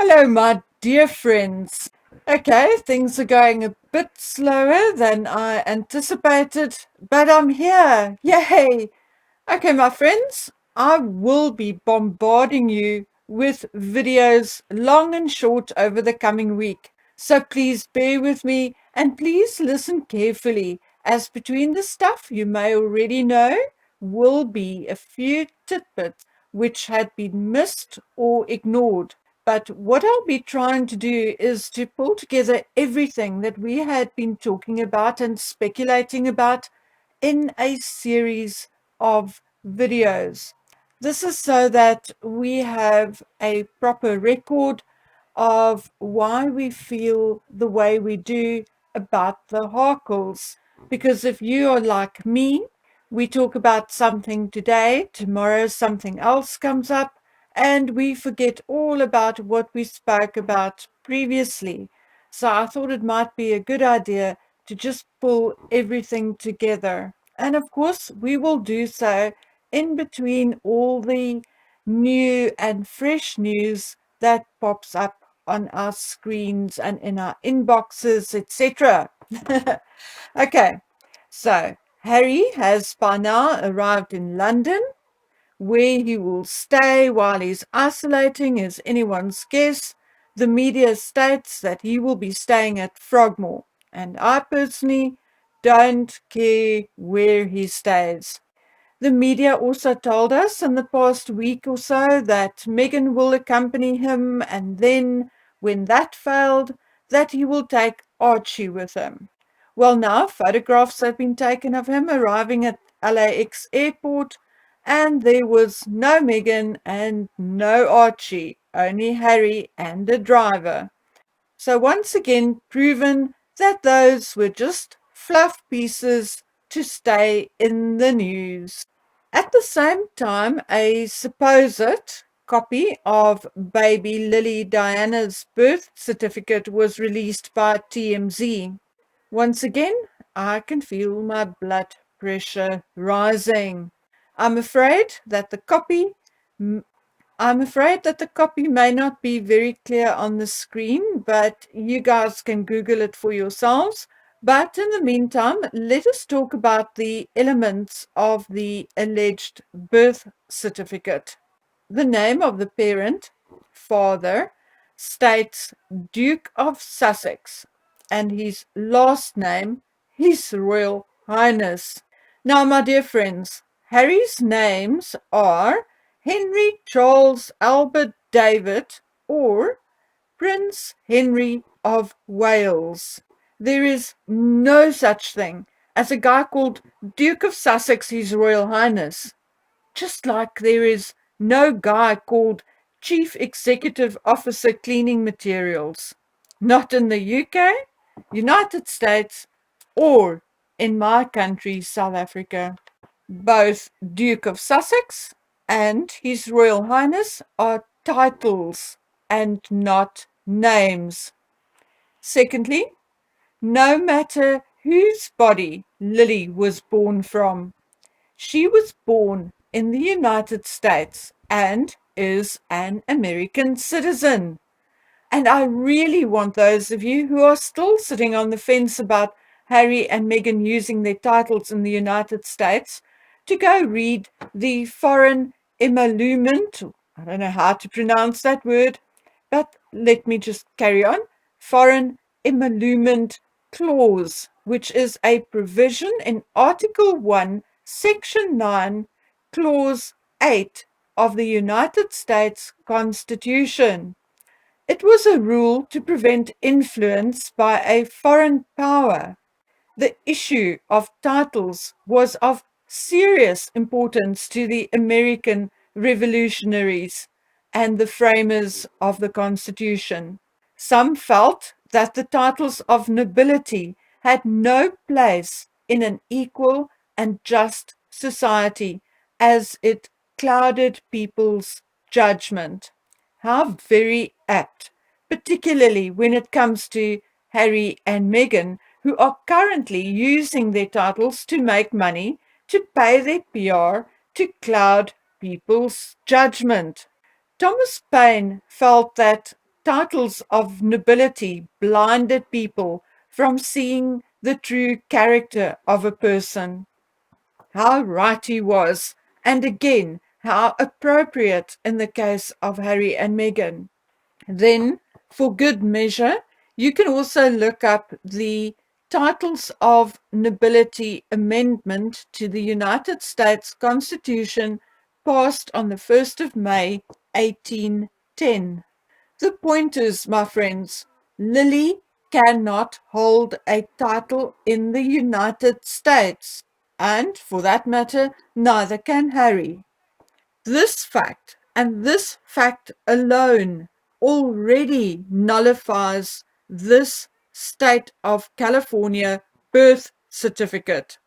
Hello, my dear friends. Okay, things are going a bit slower than I anticipated, but I'm here. Yay! Okay, my friends, I will be bombarding you with videos long and short over the coming week. So please bear with me and please listen carefully, as between the stuff you may already know will be a few tidbits which had been missed or ignored. But what I'll be trying to do is to pull together everything that we had been talking about and speculating about in a series of videos. This is so that we have a proper record of why we feel the way we do about the Harkles. Because if you are like me, we talk about something today, tomorrow something else comes up, and we forget all about what we spoke about previously. So I thought it might be a good idea to just pull everything together. And of course, we will do so in between all the new and fresh news that pops up on our screens and in our inboxes, etc. Okay, so Harry has by now arrived in London. Where he will stay while he's isolating is anyone's guess. The media states that he will be staying at Frogmore, and I personally don't care where he stays. The media also told us in the past week or so that Meghan will accompany him, and then, when that failed, that he will take Archie with him. Well, now photographs have been taken of him arriving at LAX airport, and there was no Meghan and no Archie, only Harry and a driver. So once again proven that those were just fluff pieces to stay in the news. At the same time, a supposed copy of baby Lily Diana's birth certificate was released by TMZ. Once again, I can feel my blood pressure rising. I'm afraid that the copy I'm afraid that the copy may not be very clear on the screen, but you guys can Google it for yourselves. But in the meantime, let us talk about the elements of the alleged birth certificate. The name of the parent, father, states Duke of Sussex, and his last name, His Royal Highness. Now, my dear friends, Harry's names are Henry Charles Albert David or Prince Henry of Wales. There is no such thing as a guy called Duke of Sussex, His Royal Highness. Just like there is no guy called Chief Executive Officer Cleaning Materials. Not in the UK, United States, or in my country, South Africa. Both Duke of Sussex and His Royal Highness are titles and not names. Secondly, no matter whose body Lily was born from, she was born in the United States and is an American citizen. And I really want those of you who are still sitting on the fence about Harry and Meghan using their titles in the United States to go read the foreign emolument. I don't know how to pronounce that word, but let me just carry on. Foreign emolument clause, which is a provision in Article 1, Section 9, Clause 8 of the United States Constitution. It was a rule to prevent influence by a foreign power. The issue of titles was of serious importance to the American revolutionaries and the framers of the Constitution. Some felt that the titles of nobility had no place in an equal and just society, as it clouded people's judgment. How very apt, particularly when it comes to Harry and Meghan, who are currently using their titles to make money, to pay their PR, to cloud people's judgment. Thomas Paine felt that titles of nobility blinded people from seeing the true character of a person. How right he was, and again, how appropriate in the case of Harry and Meghan. Then, for good measure, you can also look up the Titles of Nobility Amendment to the United States Constitution passed on the 1st of May 1810. The point is, my friends, Lily cannot hold a title in the United States, and for that matter, neither can Harry. This fact, and this fact alone, already nullifies this state of California birth certificate.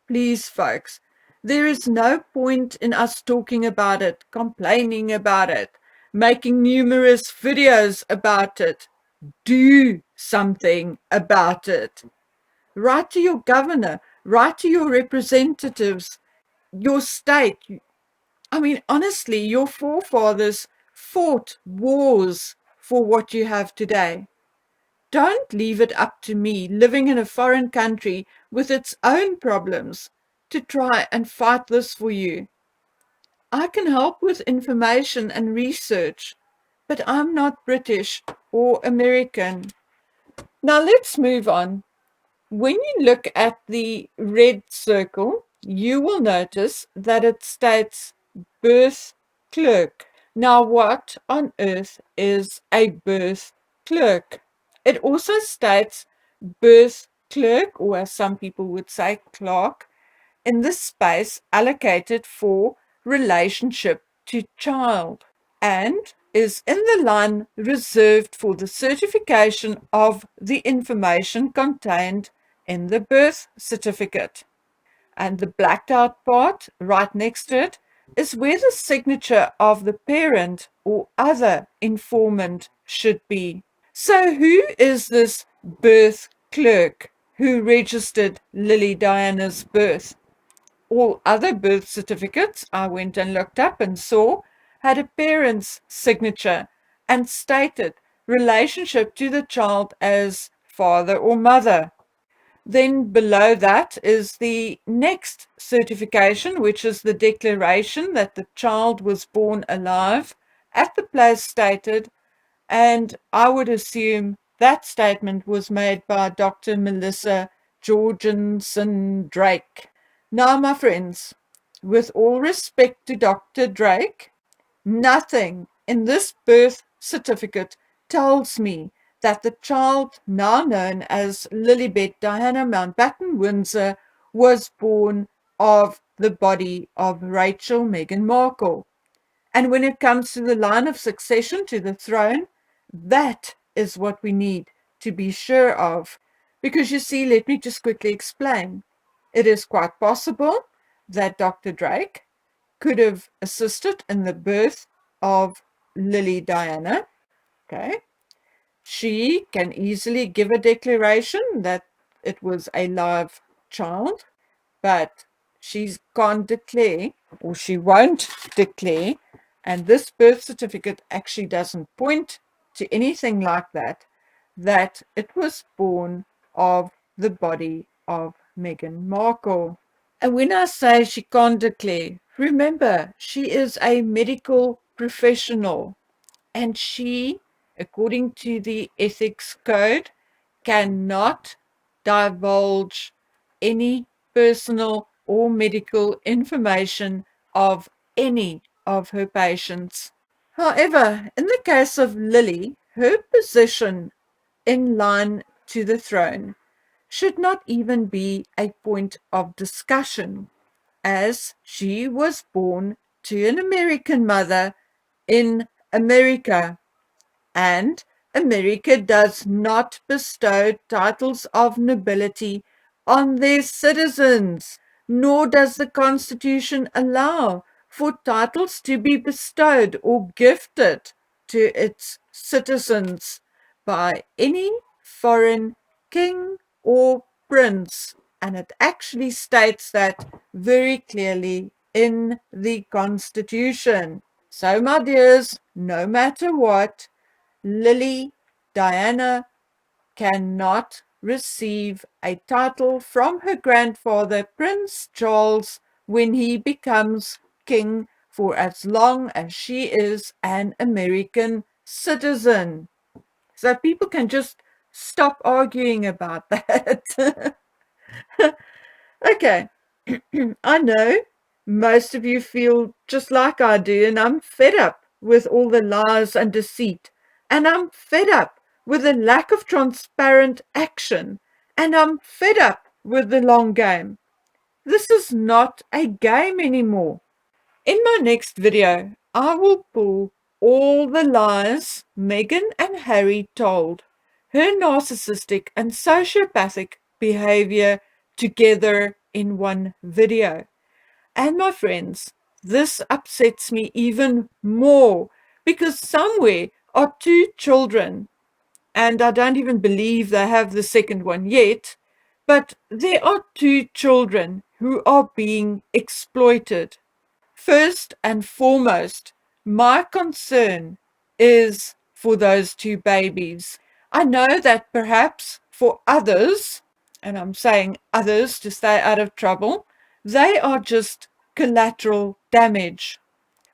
Please, folks, there is no point in us talking about it, complaining about it, making numerous videos about it. Do something about it. Write to your governor, write to your representatives, your state. I mean, honestly, your forefathers fought wars for what you have today. Don't leave it up to me, living in a foreign country with its own problems, to try and fight this for you. I can help with information and research, but I'm not British or American. Now let's move on. When you look at the red circle, you will notice that it states birth clerk. Now, what on earth is a birth clerk? It also states birth clerk, or as some people would say, clerk, in the space allocated for relationship to child, and is in the line reserved for the certification of the information contained in the birth certificate. And the blacked out part right next to it is where the signature of the parent or other informant should be. So who is this birth clerk who registered Lily Diana's birth? All other birth certificates I went and looked up and saw had a parent's signature and stated relationship to the child as father or mother. Then below that is the next certification, which is the declaration that the child was born alive at the place stated, and I would assume that statement was made by Dr. Melissa Jorgensen Drake. Now, my friends, with all respect to Dr. Drake, nothing in this birth certificate tells me that the child now known as Lilibet Diana Mountbatten Windsor was born of the body of Rachel Meghan Markle. And when it comes to the line of succession to the throne, that is what we need to be sure of. Because you see, let me just quickly explain. It is quite possible that Dr. Drake could have assisted in the birth of Lily Diana. Okay. She can easily give a declaration that it was a live child, but she can't declare, or she won't declare, and this birth certificate actually doesn't point to anything like that, that it was born of the body of Meghan Markle. And when I say she can't declare, remember, she is a medical professional, and she, according to the ethics code, cannot divulge any personal or medical information of any of her patients. However, in the case of Lily, her position in line to the throne should not even be a point of discussion, as she was born to an American mother in America, and America does not bestow titles of nobility on their citizens, nor does the Constitution allow for titles to be bestowed or gifted to its citizens by any foreign king or prince. And it actually states that very clearly in the Constitution. So, my dears, no matter what, Lily Diana cannot receive a title from her grandfather, Prince Charles, when he becomes king for as long as she is an American citizen. So people can just stop arguing about that. Okay, I know most of you feel just like I do, and I'm fed up with all the lies and deceit, and I'm fed up with the lack of transparent action, and I'm fed up with the long game. This is not a game anymore. In my next video, I will pull all the lies Meghan and Harry told, her narcissistic and sociopathic behavior together in one video. And my friends, this upsets me even more because somewhere are two children, and I don't even believe they have the second one yet, but there are two children who are being exploited. First and foremost, my concern is for those two babies. I know that perhaps for others, and I'm saying others to stay out of trouble, they are just collateral damage.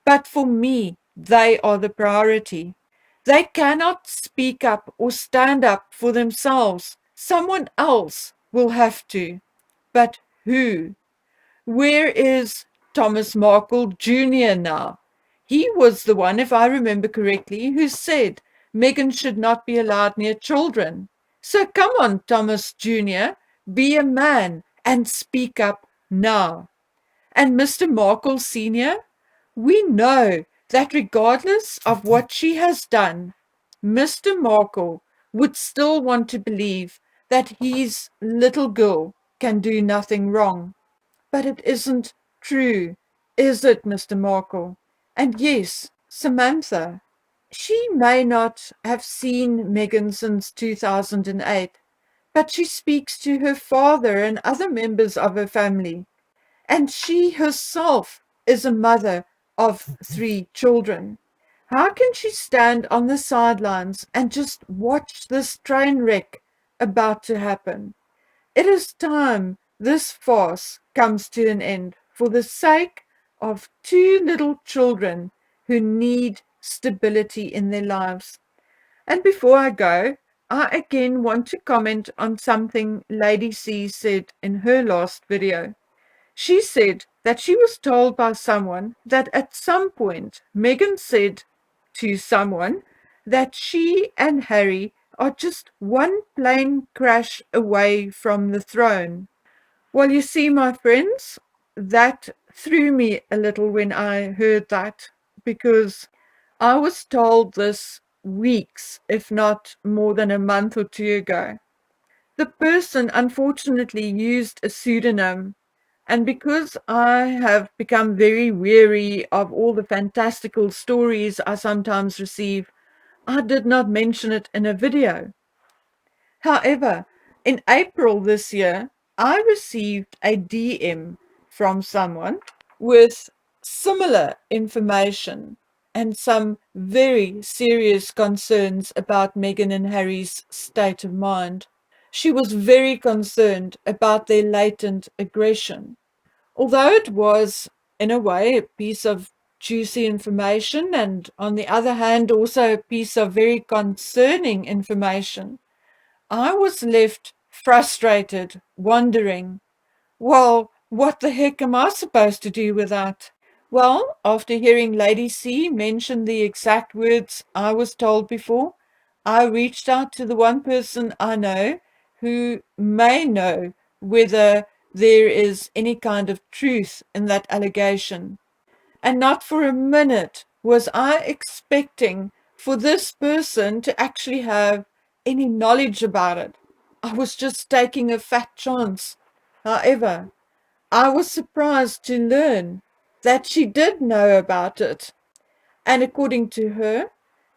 But for me, they are the priority. They cannot speak up or stand up for themselves. Someone else will have to. But who? Where is Thomas Markle Jr. now? He was the one, if I remember correctly, who said Meghan should not be allowed near children. So come on, Thomas Jr., be a man and speak up now. And Mr. Markle Sr., we know that regardless of what she has done, Mr. Markle would still want to believe that his little girl can do nothing wrong. But it isn't true, is it, Mr. Markle? And yes, Samantha, she may not have seen Meghan since 2008, but she speaks to her father and other members of her family. And she herself is a mother of 3 children. How can she stand on the sidelines and just watch this train wreck about to happen? It is time this farce comes to an end for the sake of 2 little children who need stability in their lives. And before I go, I again want to comment on something Lady C said in her last video. She said that she was told by someone that at some point Meghan said to someone that she and Harry are just one plane crash away from the throne. Well, you see, my friends, that threw me a little when I heard that, because I was told this weeks, if not more than a month or two ago. The person unfortunately used a pseudonym, and because I have become very weary of all the fantastical stories I sometimes receive, I did not mention it in a video. However, in April this year, I received a DM from someone with similar information and some very serious concerns about Meghan and Harry's state of mind. She was very concerned about their latent aggression. Although it was, in a way, a piece of juicy information, and on the other hand, also a piece of very concerning information, I was left frustrated, wondering, well, what the heck am I supposed to do with that? Well, after hearing Lady C mention the exact words I was told before, I reached out to the one person I know who may know whether there is any kind of truth in that allegation. And not for a minute was I expecting for this person to actually have any knowledge about it. I was just taking a fat chance. However, I was surprised to learn that she did know about it. And according to her,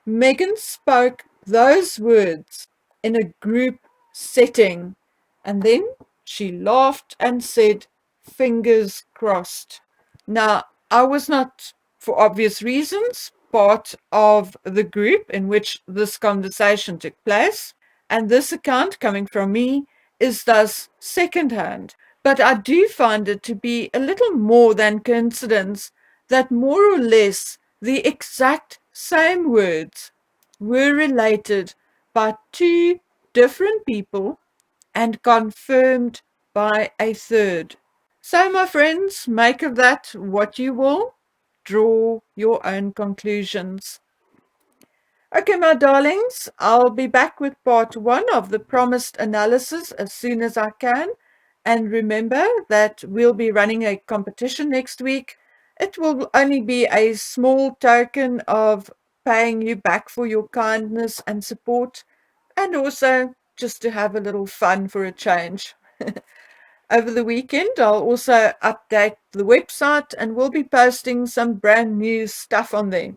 Meghan spoke those words in a group setting. And then she laughed and said, fingers crossed. Now, I was not, for obvious reasons, part of the group in which this conversation took place, and this account coming from me is thus secondhand. But I do find it to be a little more than coincidence that more or less the exact same words were related by two different people and confirmed by a third. So, my friends, make of that what you will. Draw your own conclusions. Okay, my darlings, I'll be back with part one of the promised analysis as soon as I can. And remember that we'll be running a competition next week. It will only be a small token of paying you back for your kindness and support, and also just to have a little fun for a change. Over the weekend, I'll also update the website and we'll be posting some brand new stuff on there.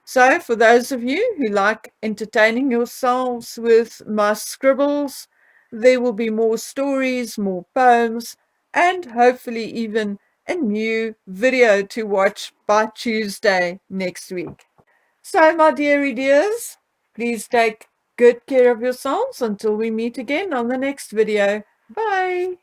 So, for those of you who like entertaining yourselves with my scribbles, there will be more stories, more poems, and hopefully even a new video to watch by Tuesday next week. So, my dearie dears, please take good care of yourselves until we meet again on the next video. Bye.